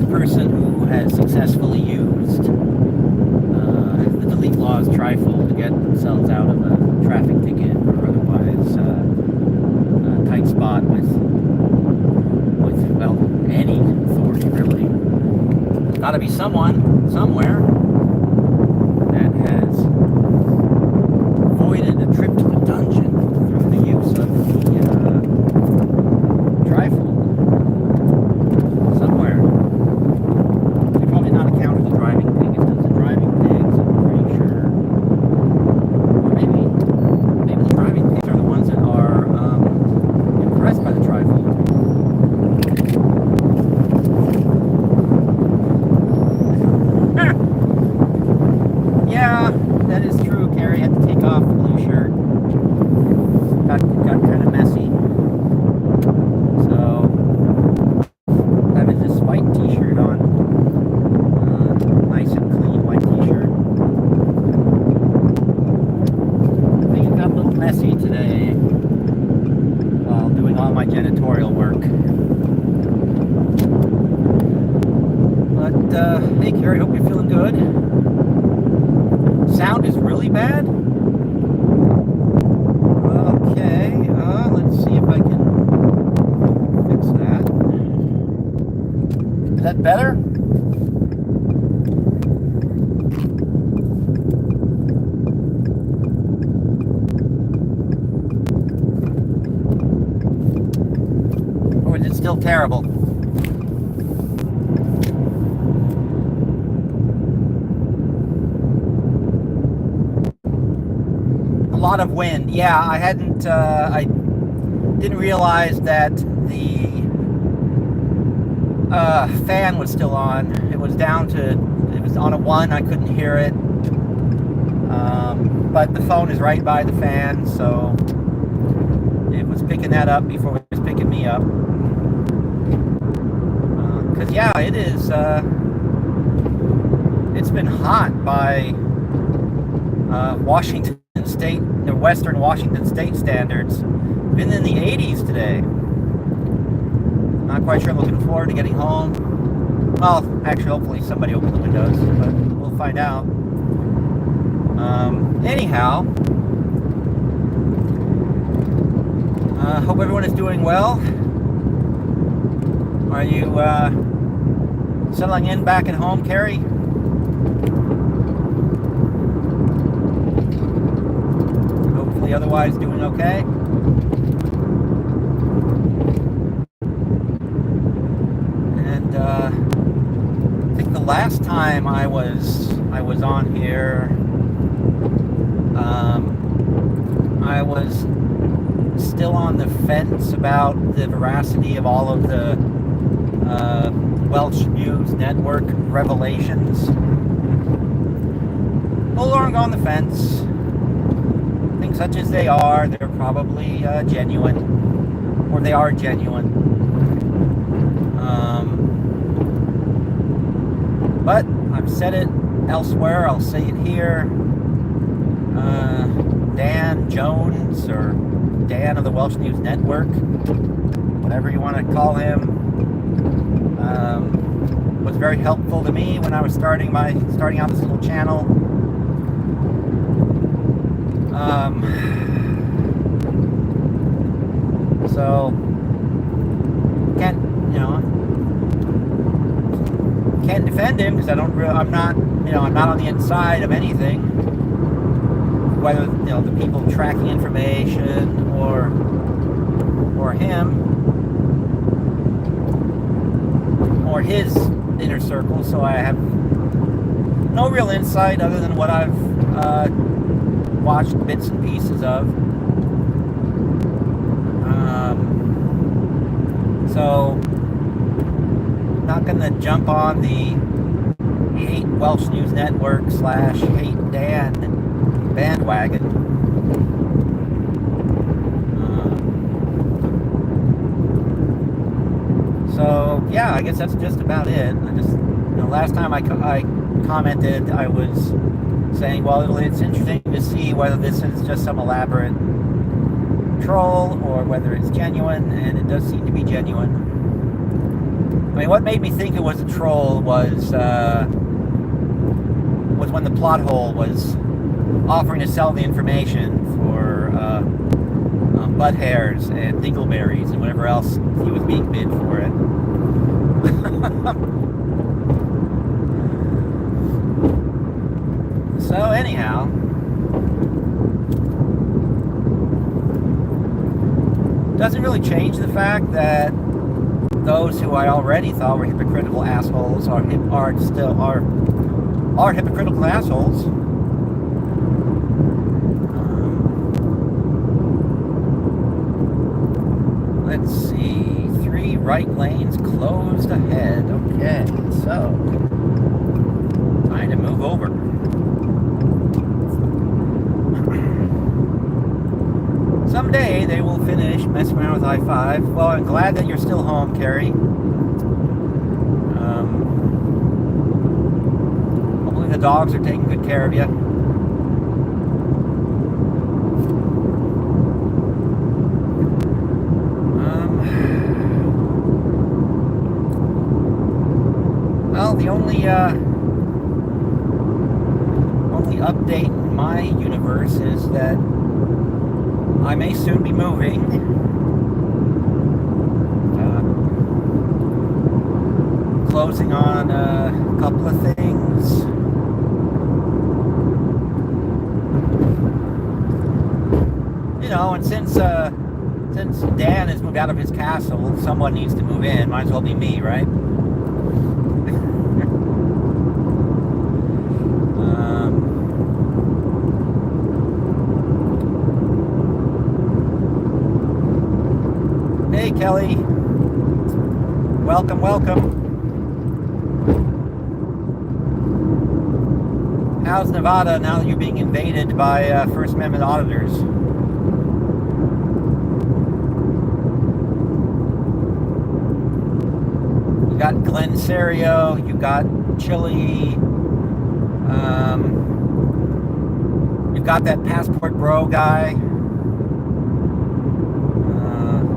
person who has successfully used the delete laws trifle to get themselves out of a traffic ticket or otherwise a tight spot with well, any authority really. There's got to be someone somewhere that has avoided a trip to the dungeon through the use of the trifle. Somewhere. They probably not accounted the driving pig. If there's a driving pigs, I'm pretty sure. Or maybe the driving pigs are the ones that are impressed by the trifle. Yeah, that is true, Carrie. Had to take off the blue shirt. Got kind of messy. So, having this white t-shirt on. Nice and clean white t-shirt. I think it got a little messy today while doing all my janitorial work. But, hey, Carrie, hope you're feeling good. Sound is really bad? Okay, let's see if I can fix that. Is that better? Or is it still terrible? A lot of wind. Yeah, I didn't realize that the fan was still on. It was on a 1, I couldn't hear it. But the phone is right by the fan, so it was picking that up before it was picking me up. Because, yeah, it is, it's been hot by Washington State, the Western Washington State standards. Been in the 80s today. Not quite sure. Looking forward to getting home. Well, actually, hopefully somebody opens the windows, but we'll find out. Anyhow, hope everyone is doing well. Are you settling in back at home, Carrie? Hopefully otherwise doing okay. And I think the last time I was on here, I was still on the fence about the veracity of all of the Welsh News Network revelations. No longer on the fence. Things such as they are, they're probably genuine, or they are genuine. But I've said it elsewhere, I'll say it here. Dan Jones, or Dan of the Welsh News Network, whatever you want to call him, was very helpful to me when I was starting out this little channel. So can't defend him because I'm not on the inside of anything. Whether the people tracking information or him or his inner circle, so I have no real insight other than what I've watched bits and pieces of. So not gonna jump on the hate Welsh News Network / hate Dan bandwagon. So yeah, I guess that's just about it. Last time I commented, I was saying, well, it's interesting to see whether this is just some elaborate troll or whether it's genuine, and it does seem to be genuine. mean, what made me think it was a troll was when the plot hole was offering to sell the information for butt hairs and dingleberries and whatever else he was being bid for it. So anyhow, doesn't really change the fact that those who I already thought were hypocritical assholes are hypocritical assholes. Let's see, 3 right lanes closed ahead. Okay, so time to move over. Someday they will finish messing around with I-5. Well, I'm glad that you're still home, Carrie. Hopefully the dogs are taking good care of you. Well, the only update in my universe is that I may soon be moving. Closing on a couple of things. You know, and since Dan has moved out of his castle, someone needs to move in. Might as well be me, right? Hey, Kelly. Welcome, welcome. How's Nevada now that you're being invaded by First Amendment auditors? You got Glenn Serio, you got Chili, you've got that Passport Bro guy.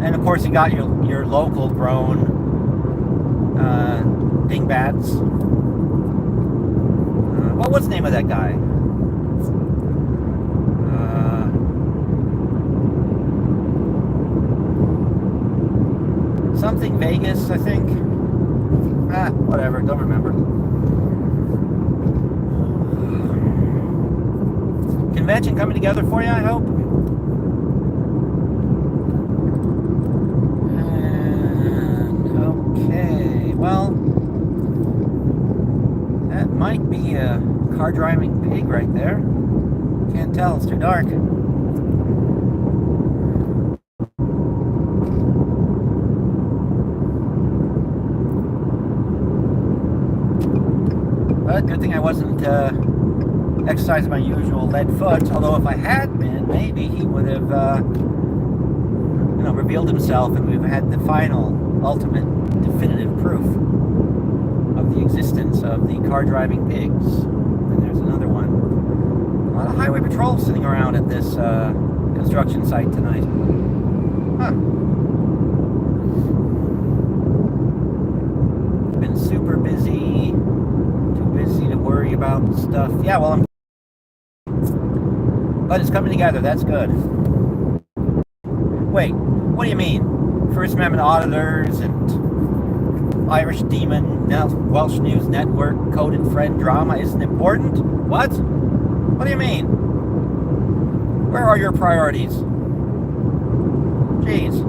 And of course, you got your local grown dingbats. What was the name of that guy? Something Vegas, I think. Whatever, don't remember. Convention coming together for you, I hope. Okay, well, that might be a car driving pig right there. Can't tell, it's too dark. But good thing I wasn't exercising my usual lead foot, although if I had been, maybe he would have revealed himself and we've had the final, ultimate, definitive proof of the existence of the car driving pigs. And there's another one. A lot of highway patrol sitting around at this construction site tonight. Huh. Been super busy. Too busy to worry about stuff. Yeah, well, but it's coming together. That's good. Wait, what do you mean? First Amendment auditors and Irish Demon, Welsh News Network, Coded Friend drama isn't important? What? What do you mean? Where are your priorities? Jeez.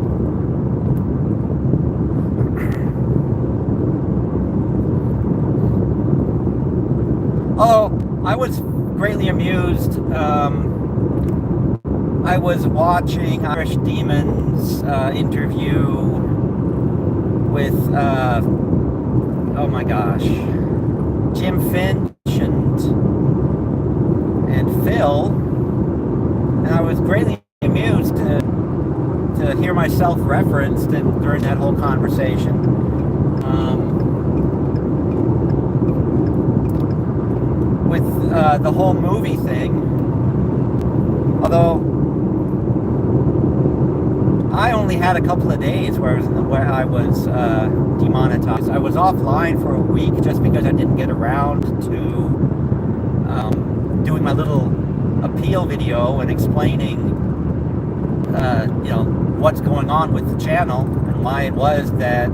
Oh, I was greatly amused. I was watching Irish Demon's interview with, oh my gosh, Jim Finch and Phil, and I was greatly amused to hear myself referenced during that whole conversation. With the whole movie thing, although I only had a couple of days where I was demonetized. I was offline for a week just because I didn't get around to doing my little appeal video and explaining, what's going on with the channel and why it was that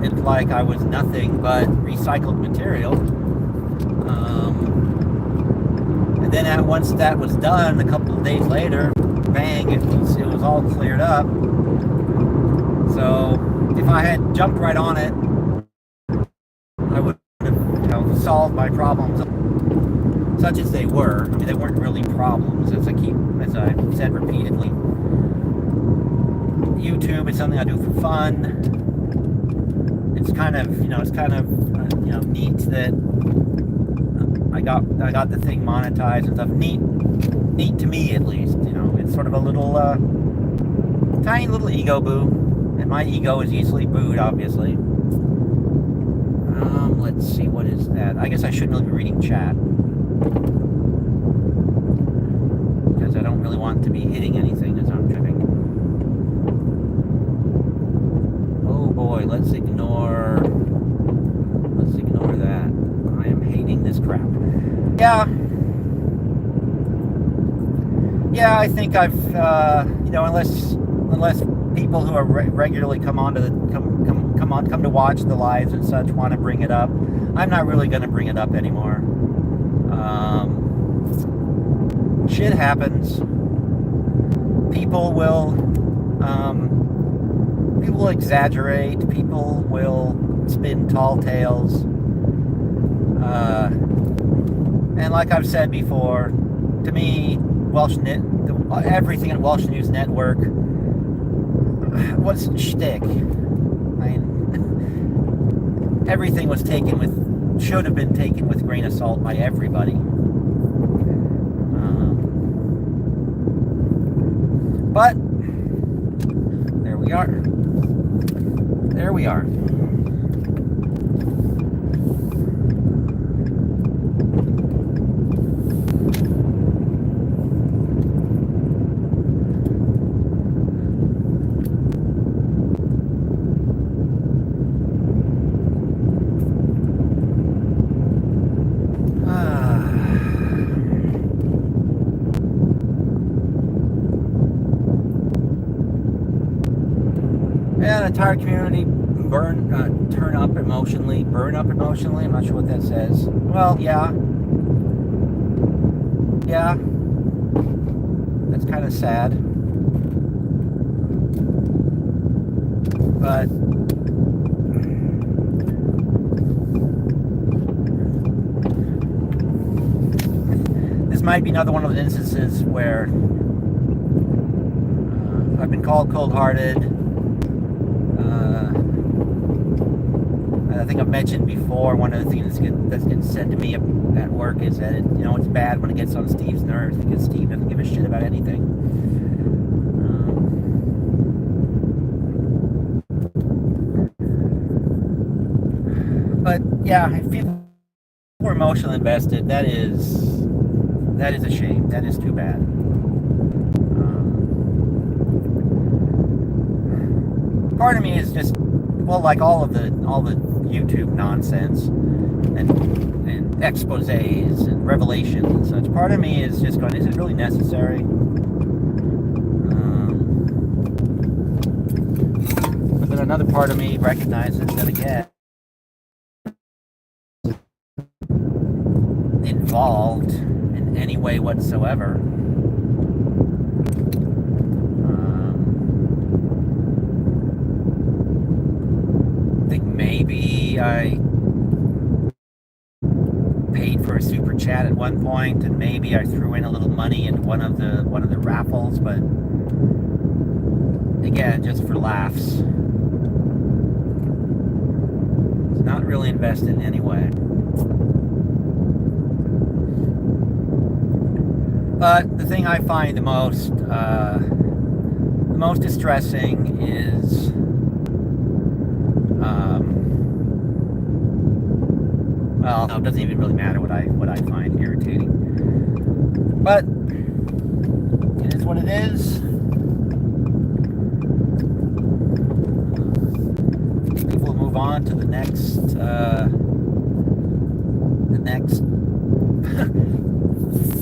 it's like I was nothing but recycled material. And then once that was done, a couple of days later, bang, it was all cleared up. So if I had jumped right on it, I would have solved my problems, such as they were. I mean, they weren't really problems, as I said repeatedly. YouTube is something I do for fun. It's kind of neat that I got the thing monetized and stuff. Neat to me, at least. It's sort of a little tiny little ego boo, and my ego is easily booed, obviously. Let's see, what is that? I guess I shouldn't really be reading chat because I don't really want to be hitting anything as I'm driving. Oh boy, let's ignore that. I am hating this crap. Yeah, I think I've, unless people who are regularly come to watch the lives and such want to bring it up, I'm not really going to bring it up anymore. Shit happens. People will exaggerate. People will spin tall tales. And like I've said before, to me, everything at Welsh News Network was shtick. I mean, everything should have been taken with a grain of salt by everybody. But there we are. There we are. The entire community burn up emotionally. I'm not sure what that says. Well, yeah, that's kind of sad, but this might be another one of those instances where I've been called cold-hearted. I think I've mentioned before, one of the things that's getting said to me at work is that it's bad when it gets on Steve's nerves because Steve doesn't give a shit about anything. But yeah, if people are emotionally invested, that is a shame. That is too bad. Part of me is just, like all the YouTube nonsense and exposés and revelations and such. Part of me is just going, is it really necessary? But then another part of me recognizes that, again, involved in any way whatsoever. Maybe I paid for a super chat at one point, and maybe I threw in a little money into one of the raffles, but again, just for laughs. It's not really invested in any way. But the thing I find the most distressing is well, no, it doesn't even really matter what I find irritating. But it is what it is. move on to the next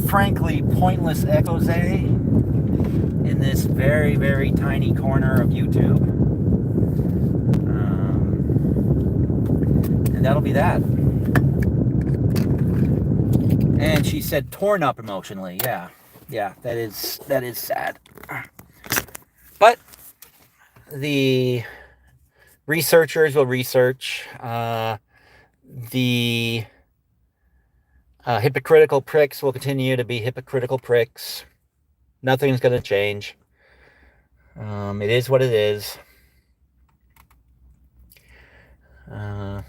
frankly pointless expose in this very, very tiny corner of YouTube. And that'll be that. And she said torn up emotionally. Yeah, that is sad. But the researchers will research. The hypocritical pricks will continue to be hypocritical pricks. Nothing's going to change. It is what it is. I'm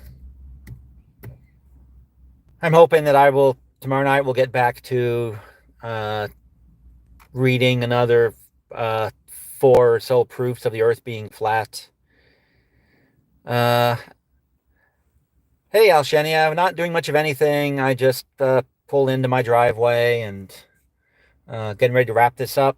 hoping that tomorrow night we'll get back to reading another 4 or so proofs of the Earth being flat. Hey, Alshenia, I'm not doing much of anything. I just pulled into my driveway and getting ready to wrap this up.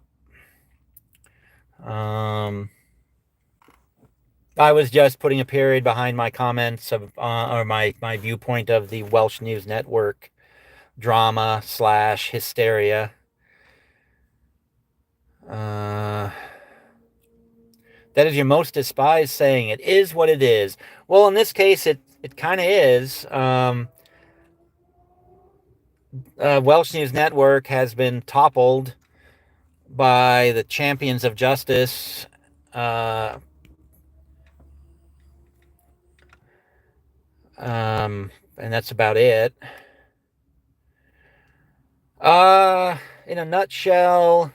I was just putting a period behind my comments of or my viewpoint of the Welsh News Network drama / hysteria. That is your most despised saying. It is what it is. Well, in this case, it kind of is. Welsh News Network has been toppled by the champions of justice. And that's about it. In a nutshell,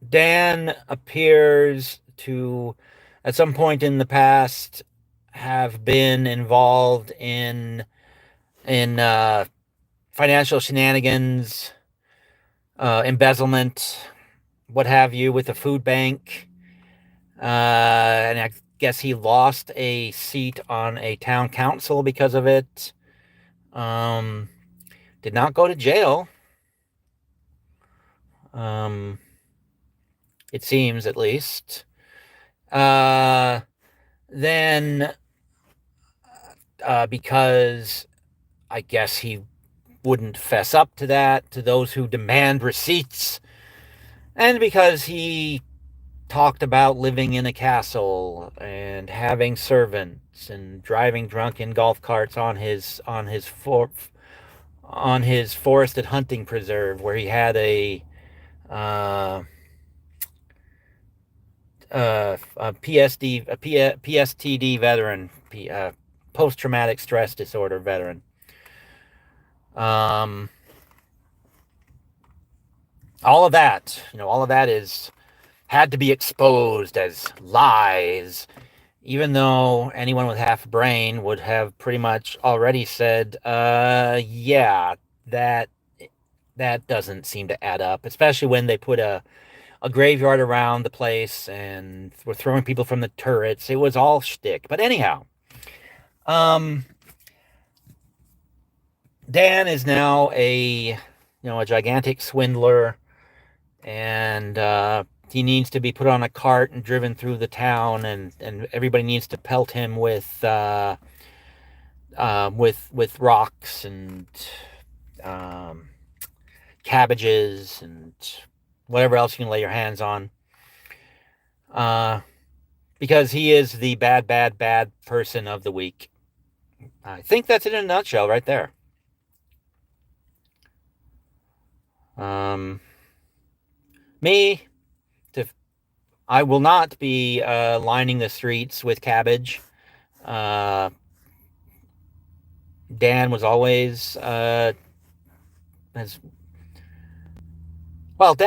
Dan appears to, at some point in the past, have been involved in financial shenanigans, embezzlement, what have you, with the food bank. And I guess he lost a seat on a town council because of it. Did not go to jail. It seems, at least. Then, because I guess he wouldn't fess up to that, to those who demand receipts, and because he talked about living in a castle and having servants and driving drunk in golf carts on his forested hunting preserve, where he had a PSTD veteran, post-traumatic stress disorder veteran. All of that, had to be exposed as lies, even though anyone with half a brain would have pretty much already said, yeah, that doesn't seem to add up, especially when they put a graveyard around the place and were throwing people from the turrets. It was all shtick. But anyhow, Dan is now a gigantic swindler, and he needs to be put on a cart and driven through the town, and everybody needs to pelt him with rocks and cabbages and whatever else you can lay your hands on, because he is the bad person of the week. I think that's it in a nutshell right there. I will not be lining the streets with cabbage. Dan was always Dan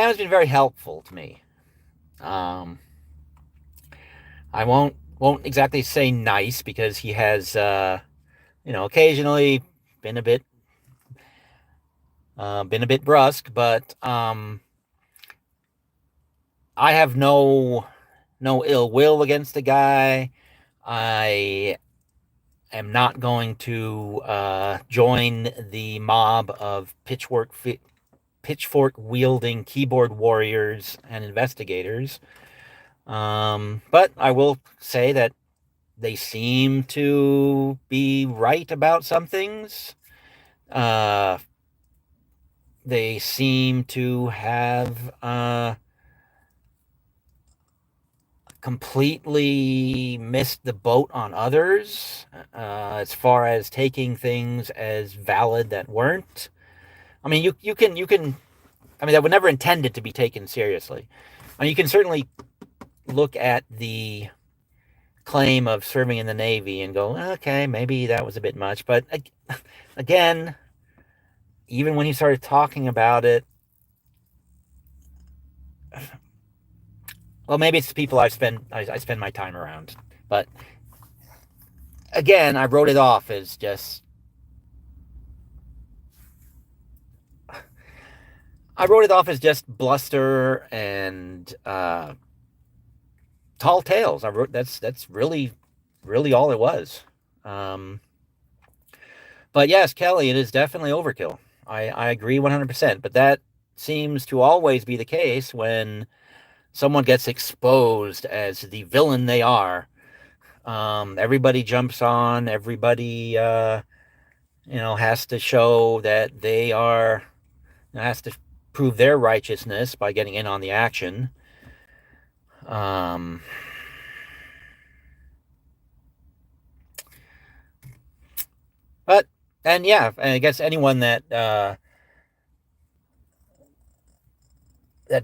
has been very helpful to me. I won't exactly say nice, because he has occasionally been a bit brusque, but I have no ill will against the guy. I am not going to join the mob of pitchfork wielding keyboard warriors and investigators. But I will say that they seem to be right about some things. Uh, they seem to have completely missed the boat on others as far as taking things as valid that weren't. I mean, you can. I mean, that were never intended to be taken seriously. I mean, you can certainly look at the claim of serving in the Navy and go, okay, maybe that was a bit much. But again, even when he started talking about it, well, maybe it's the people I spend my time around. But again, I wrote it off as just bluster and tall tales. I wrote that's really all it was. Um, but yes, Kelly, it is definitely overkill. I agree 100%. But that seems to always be the case when someone gets exposed as the villain they are. Everybody jumps on. Everybody, has to show that they are, has to prove their righteousness by getting in on the action. Um, but and yeah, I guess anyone that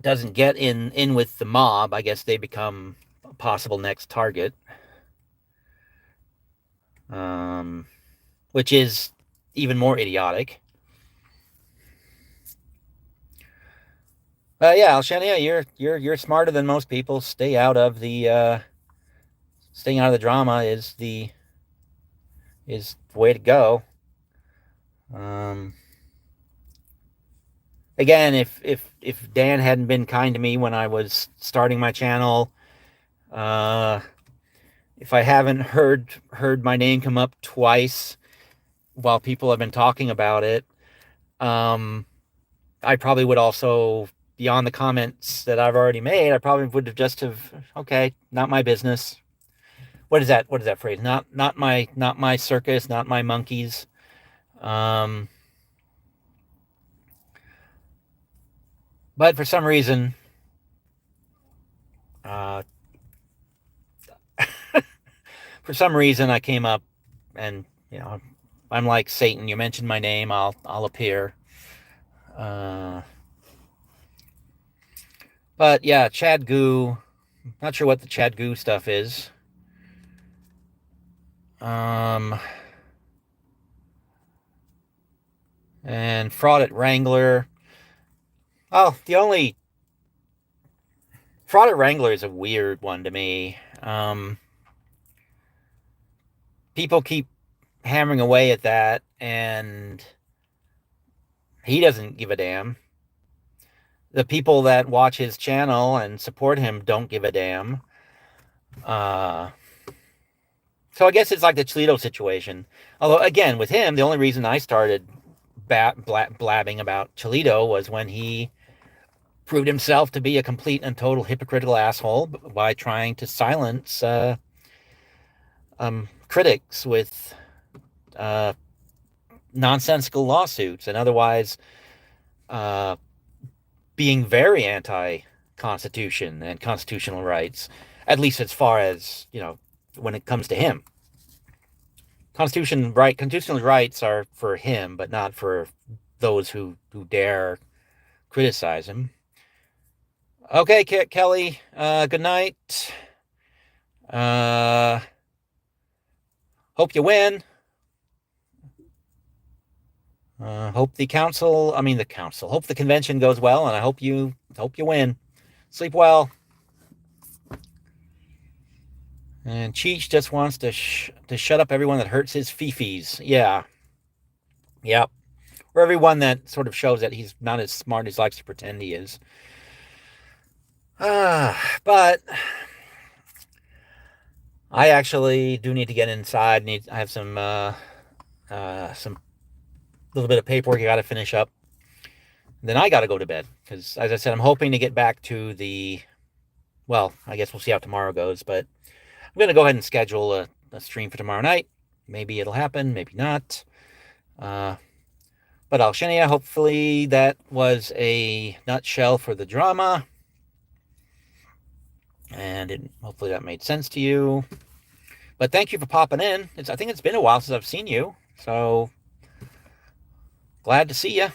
doesn't get in with the mob, I guess they become a possible next target. Um, which is even more idiotic. Yeah, Alshania, you're smarter than most people. Staying out of the drama is the way to go. Um, Again, if Dan hadn't been kind to me when I was starting my channel, uh, if I haven't heard my name come up twice while people have been talking about it, um, I probably would also, beyond the comments that I've already made, I probably would have just have, okay, not my business. What is that? What is that phrase? Not my circus, not my monkeys. Um, but for some reason, uh, I came up and I'm like Satan. You mentioned my name, I'll appear. Uh, but yeah, Chad Goo. Not sure what the Chad Goo stuff is. Um, and fraud at Wrangler. Oh, the only fraud at Wrangler is a weird one to me. People keep hammering away at that, and he doesn't give a damn. The people that watch his channel and support him don't give a damn. Uh, so I guess it's like the Toledo situation. Although, again, with him, the only reason I started blabbing about Toledo was when he proved himself to be a complete and total hypocritical asshole by trying to silence critics with uh, nonsensical lawsuits and otherwise uh, being very anti-constitution and constitutional rights, at least as far as when it comes to him. Constitutional rights are for him, but not for those who dare criticize him. Okay, Kelly. Good night. Uh, Hope you win. Hope the council. I mean, the council. Hope the convention goes well, and I hope you win. Sleep well. And Cheech just wants to shut up everyone that hurts his fifis. Yeah. Yep. Or everyone that sort of shows that he's not as smart as he likes to pretend he is. But I actually do need to get inside. I have some little bit of paperwork I got to finish up. Then I got to go to bed because, as I said, I'm hoping to get back to the well, I guess we'll see how tomorrow goes, but I'm going to go ahead and schedule a stream for tomorrow night. Maybe it'll happen, maybe not. Uh, but Alshinia, hopefully that was a nutshell for the drama. And hopefully that made sense to you. But thank you for popping in. I think it's been a while since I've seen you. So glad to see you.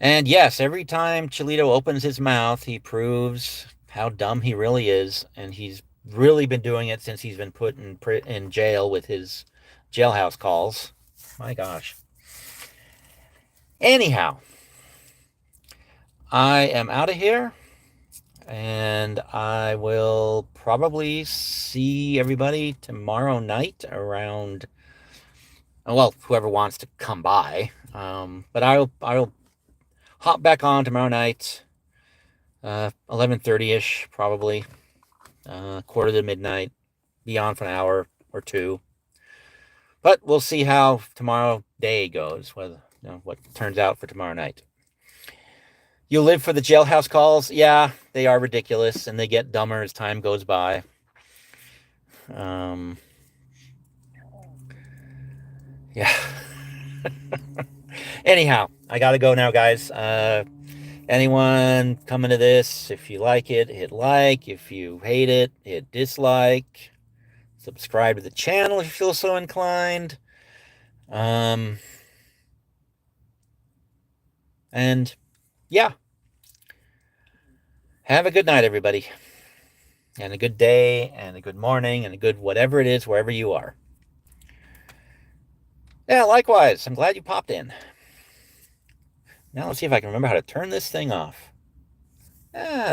And yes, every time Cholito opens his mouth, he proves how dumb he really is. And he's really been doing it since he's been put in jail with his jailhouse calls. My gosh. Anyhow, I am out of here. And I will probably see everybody tomorrow night around, well, whoever wants to come by. But I'll hop back on tomorrow night, 11:30ish probably, quarter to midnight, be on for an hour or two. But we'll see how tomorrow day goes, whether what turns out for tomorrow night. You live for the jailhouse calls? Yeah, they are ridiculous, and they get dumber as time goes by. Yeah. Anyhow, I gotta go now, guys. Anyone coming to this, if you like it, hit like. If you hate it, hit dislike. Subscribe to the channel if you feel so inclined. And yeah. Have a good night, everybody. And a good day, and a good morning, and a good whatever it is, wherever you are. Yeah, likewise. I'm glad you popped in. Now let's see if I can remember how to turn this thing off. Ah,